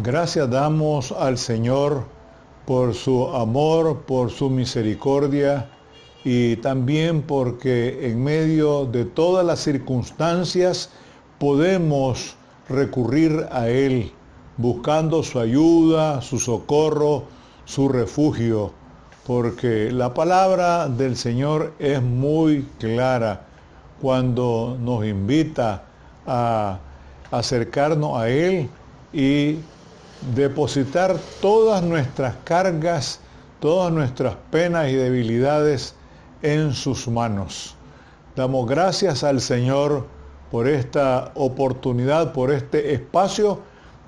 Gracias damos al Señor por su amor, por su misericordia y también porque en medio de todas las circunstancias podemos recurrir a Él, buscando su ayuda, su socorro, su refugio, porque la palabra del Señor es muy clara cuando nos invita a acercarnos a Él y depositar todas nuestras cargas, todas nuestras penas y debilidades en sus manos. Damos gracias al Señor por esta oportunidad, por este espacio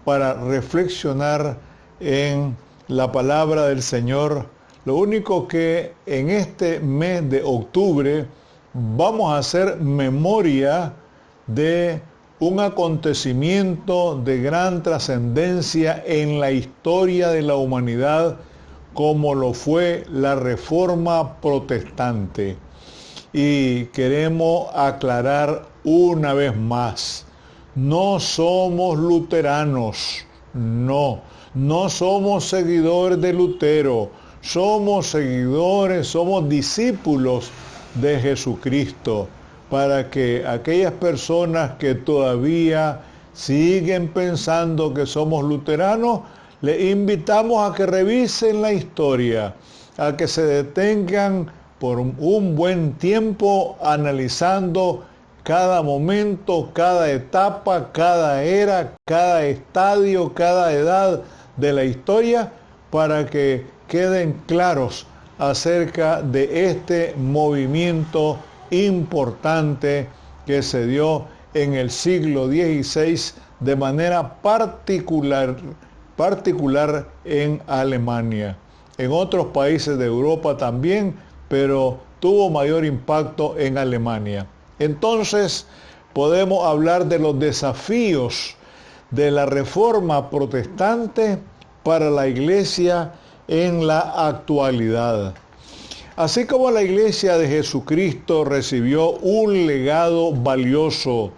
para reflexionar en la palabra del Señor. Lo único que en este mes de octubre vamos a hacer memoria de un acontecimiento de gran trascendencia en la historia de la humanidad, como lo fue la Reforma Protestante. Y queremos aclarar una vez más, no somos luteranos, no somos seguidores de Lutero, somos seguidores, somos discípulos de Jesucristo, para que aquellas personas que todavía siguen pensando que somos luteranos, les invitamos a que revisen la historia, a que se detengan por un buen tiempo analizando cada momento, cada etapa, cada era, cada estadio, cada edad de la historia, para que queden claros acerca de este movimiento importante que se dio en el siglo XVI de manera particular en Alemania. En otros países de Europa también, pero tuvo mayor impacto en Alemania. Entonces, podemos hablar de los desafíos de la Reforma Protestante para la Iglesia en la actualidad. Así como la Iglesia de Jesucristo recibió un legado valioso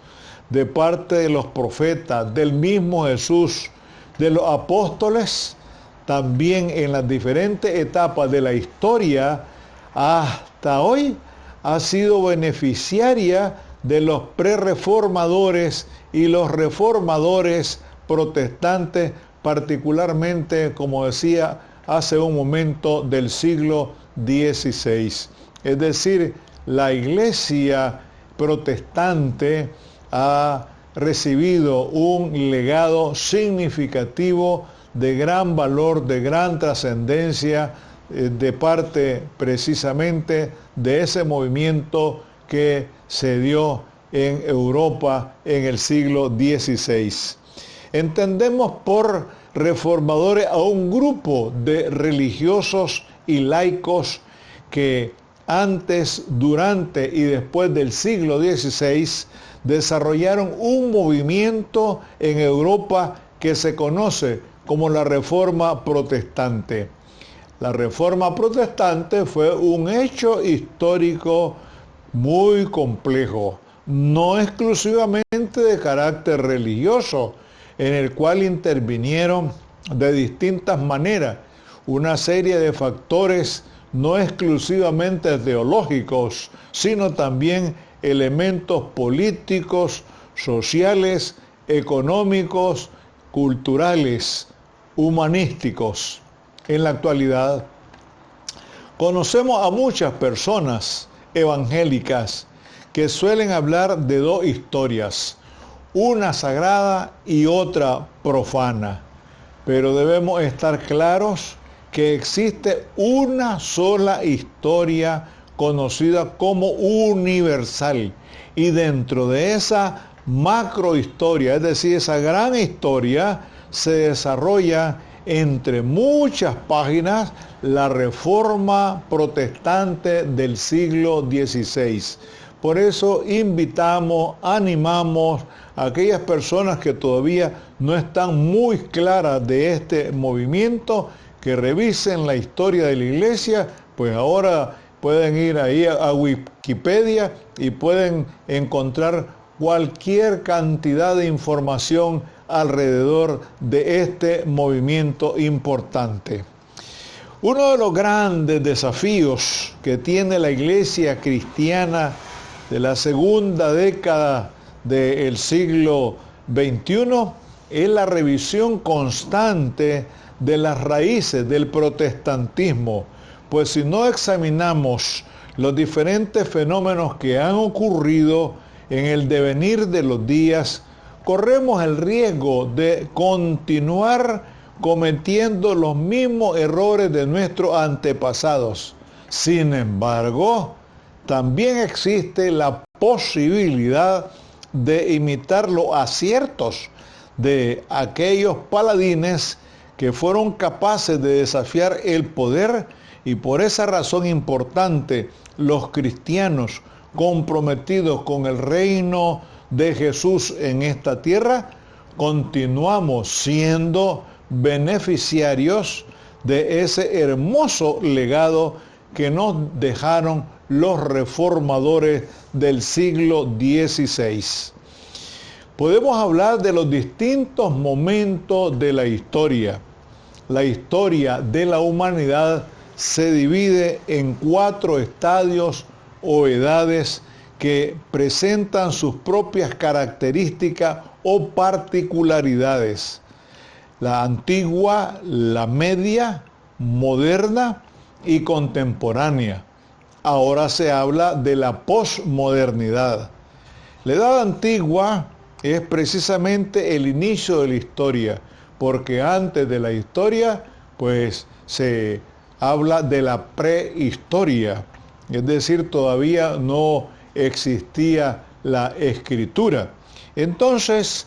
de parte de los profetas, del mismo Jesús, de los apóstoles, también en las diferentes etapas de la historia, hasta hoy ha sido beneficiaria de los prerreformadores y los reformadores protestantes, particularmente, como decía hace un momento, del siglo XVI. Es decir, la Iglesia protestante ha recibido un legado significativo de gran valor, de gran trascendencia, de parte precisamente de ese movimiento que se dio en Europa en el siglo XVI. Entendemos por reformadores a un grupo de religiosos y laicos que antes, durante y después del siglo XVI desarrollaron un movimiento en Europa que se conoce como la Reforma Protestante. La Reforma Protestante fue un hecho histórico muy complejo, no exclusivamente de carácter religioso, en el cual intervinieron de distintas maneras una serie de factores no exclusivamente teológicos, sino también elementos políticos, sociales, económicos, culturales, humanísticos. En la actualidad, conocemos a muchas personas evangélicas que suelen hablar de dos historias, una sagrada y otra profana. Pero debemos estar claros que existe una sola historia conocida como universal. Y dentro de esa macrohistoria, es decir, esa gran historia, se desarrolla entre muchas páginas la Reforma Protestante del siglo XVI. Por eso invitamos, animamos a aquellas personas que todavía no están muy claras de este movimiento, que revisen la historia de la Iglesia. Pues ahora pueden ir ahí a Wikipedia y pueden encontrar cualquier cantidad de información alrededor de este movimiento importante. Uno de los grandes desafíos que tiene la iglesia cristiana de la segunda década del siglo XXI es la revisión constante de las raíces del protestantismo, pues si no examinamos los diferentes fenómenos que han ocurrido en el devenir de los días, corremos el riesgo de continuar cometiendo los mismos errores de nuestros antepasados. Sin embargo, también existe la posibilidad de imitar los aciertos de aquellos paladines que fueron capaces de desafiar el poder, y por esa razón importante, los cristianos comprometidos con el reino de Jesús en esta tierra, continuamos siendo beneficiarios de ese hermoso legado que nos dejaron los reformadores del siglo XVI. Podemos hablar de los distintos momentos de la historia. La historia de la humanidad se divide en 4 estadios o edades que presentan sus propias características o particularidades. La antigua, la media, moderna y contemporánea. Ahora se habla de la posmodernidad. La edad antigua es precisamente el inicio de la historia, porque antes de la historia, pues se habla de la prehistoria, es decir, todavía no existía la escritura. Entonces,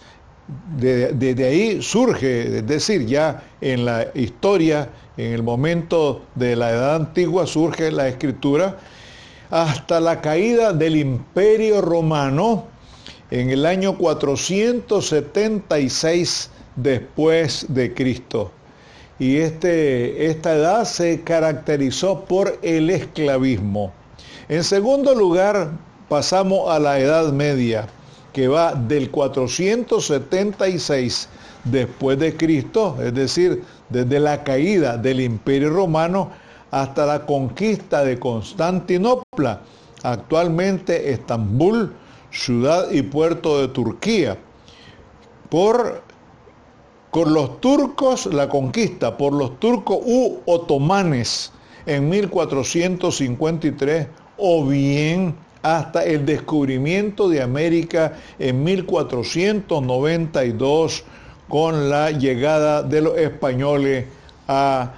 desde ahí surge, es decir, ya en la historia, en el momento de la edad antigua surge la escritura, hasta la caída del Imperio Romano en el año 476 después de Cristo. Y esta edad se caracterizó por el esclavismo. En segundo lugar, pasamos a la Edad Media, que va del 476 después de Cristo, es decir, desde la caída del Imperio Romano hasta la conquista de Constantinopla, actualmente Estambul, ciudad y puerto de Turquía, con los turcos, la conquista por los turcos u otomanes en 1453, o bien hasta el descubrimiento de América en 1492 con la llegada de los españoles a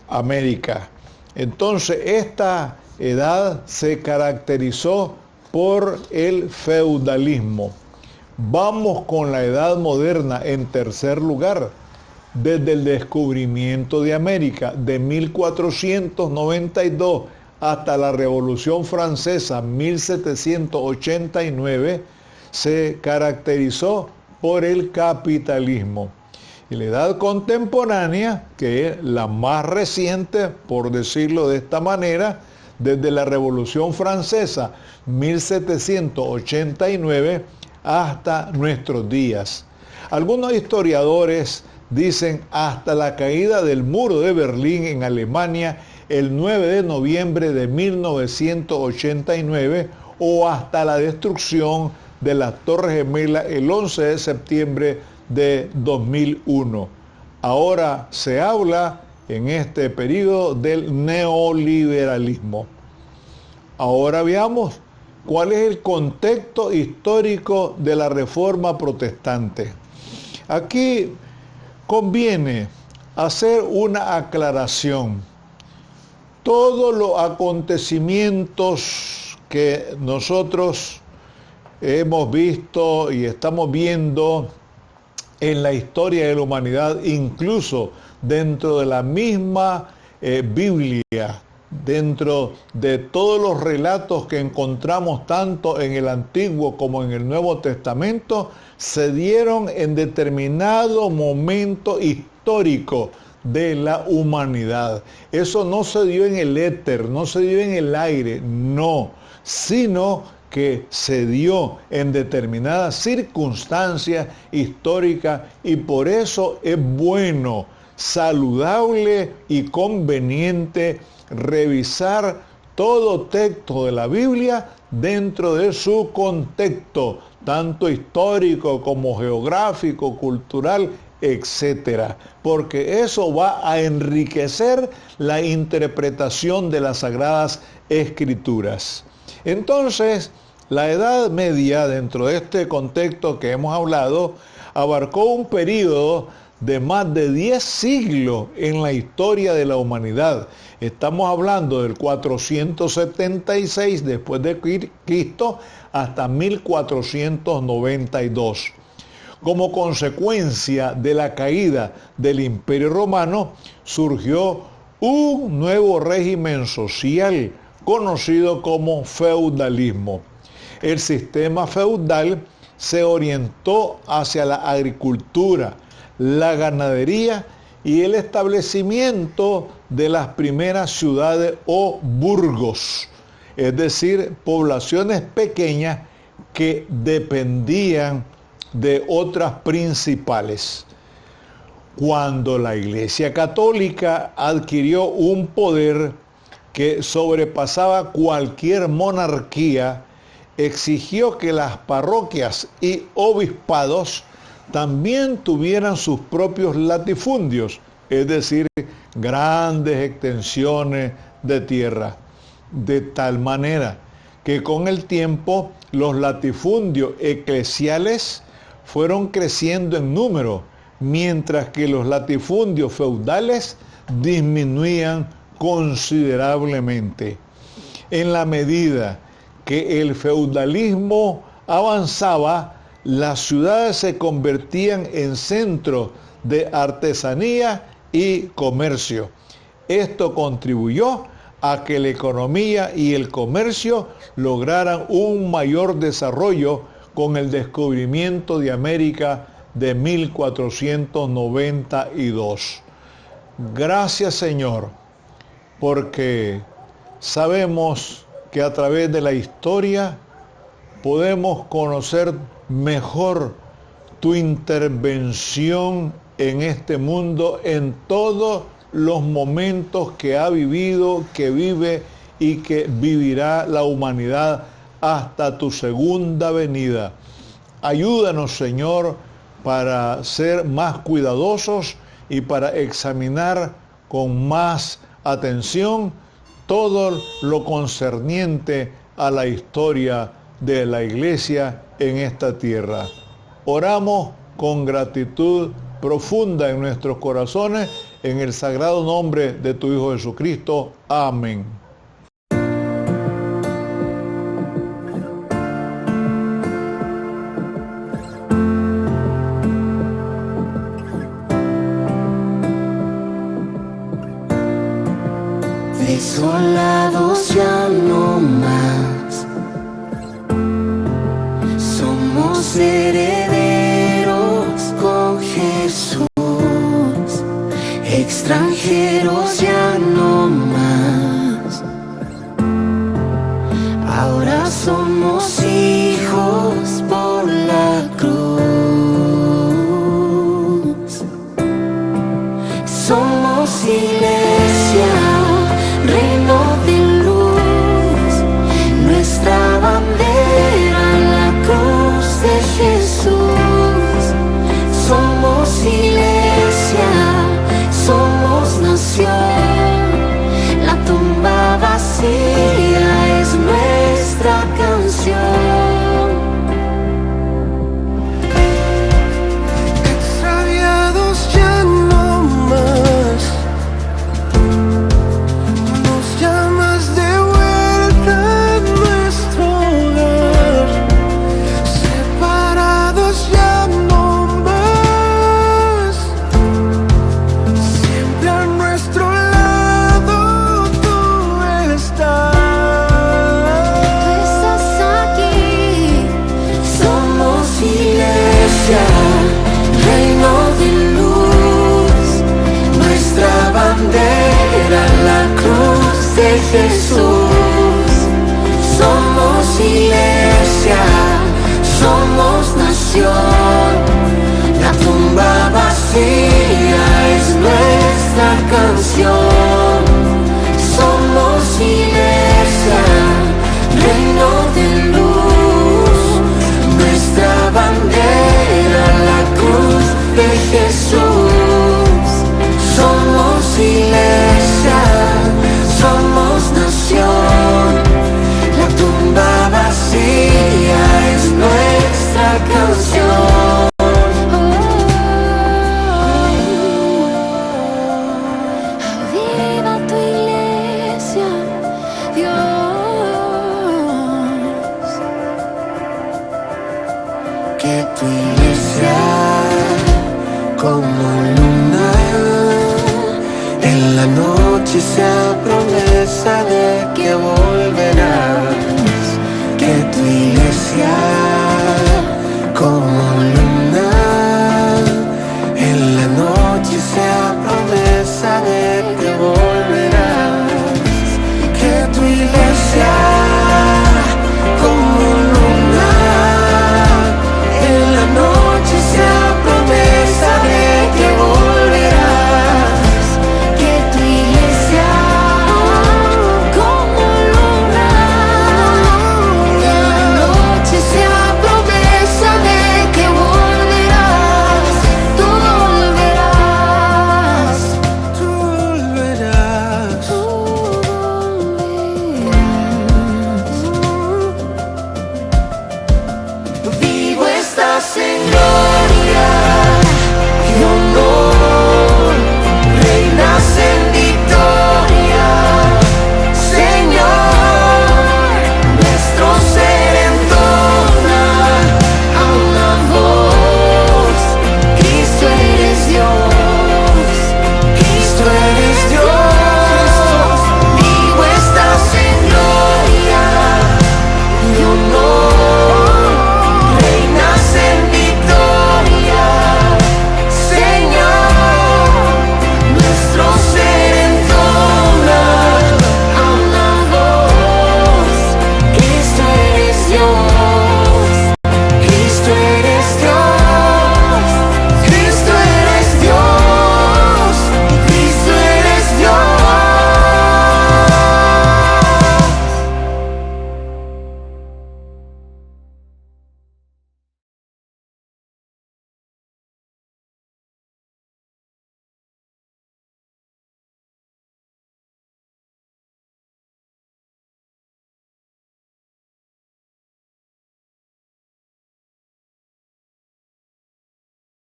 América. Entonces, esta edad se caracterizó por el feudalismo. Vamos con la Edad Moderna en tercer lugar. Desde el descubrimiento de América de 1492 hasta la Revolución Francesa 1789, se caracterizó por el capitalismo. Y la edad contemporánea, que es la más reciente, por decirlo de esta manera, desde la Revolución Francesa 1789 hasta nuestros días. Algunos historiadores dicen hasta la caída del muro de Berlín en Alemania el 9 de noviembre de 1989 o hasta la destrucción de las Torres Gemelas el 11 de septiembre de 2001. Ahora se habla en este periodo del neoliberalismo. Ahora veamos cuál es el contexto histórico de la Reforma Protestante. Aquí conviene hacer una aclaración. Todos los acontecimientos que nosotros hemos visto y estamos viendo en la historia de la humanidad, incluso dentro de la misma Biblia, dentro de todos los relatos que encontramos tanto en el Antiguo como en el Nuevo Testamento, se dieron en determinado momento histórico de la humanidad. Eso no se dio en el éter, no se dio en el aire, no, sino que se dio en determinadas circunstancias históricas, y por eso es bueno, saludable y conveniente revisar todo texto de la Biblia dentro de su contexto, tanto histórico como geográfico, cultural, etcétera, porque eso va a enriquecer la interpretación de las Sagradas Escrituras. Entonces, la Edad Media, dentro de este contexto que hemos hablado, abarcó un período de más de 10 siglos en la historia de la humanidad. Estamos hablando del 476 después de Cristo hasta 1492. Como consecuencia de la caída del Imperio Romano, surgió un nuevo régimen social conocido como feudalismo. El sistema feudal se orientó hacia la agricultura, la ganadería y el establecimiento de las primeras ciudades o burgos, es decir, poblaciones pequeñas que dependían de otras principales. Cuando la Iglesia Católica adquirió un poder que sobrepasaba cualquier monarquía, exigió que las parroquias y obispados también tuvieran sus propios latifundios, es decir, grandes extensiones de tierra, de tal manera que con el tiempo los latifundios eclesiales fueron creciendo en número, mientras que los latifundios feudales disminuían considerablemente. En la medida que el feudalismo avanzaba, las ciudades se convertían en centros de artesanía y comercio. Esto contribuyó a que la economía y el comercio lograran un mayor desarrollo con el descubrimiento de América de 1492. Gracias, Señor, porque sabemos que a través de la historia podemos conocer mejor tu intervención en este mundo en todos los momentos que ha vivido, que vive y que vivirá la humanidad hasta tu segunda venida. Ayúdanos, Señor, para ser más cuidadosos y para examinar con más atención todo lo concerniente a la historia de la Iglesia en esta tierra. Oramos con gratitud profunda en nuestros corazones, en el sagrado nombre de tu Hijo Jesucristo. Amén. Desolados ya no más, somos herederos con Jesús, extranjeros ya no más, ahora somos hijos por la cruz, somos iglesia, reino de luz, nuestra bandera, la cruz de Jesús. Somos iglesia, somos nación, la tumba vacía es nuestra canción. Extraviados ya no más, nos llamas de vuelta a nuestro hogar. Separados ya no más, siempre a nuestro lado tú estás aquí. Somos iglesia, reino de luz, nuestra bandera, la cruz de Jesús. Somos iglesia, Jesús. Somos iglesia, somos nación. La tumba vacía es nuestra canción. Aviva tu iglesia, Dios. Que tu iglesia como luna en la noche se abre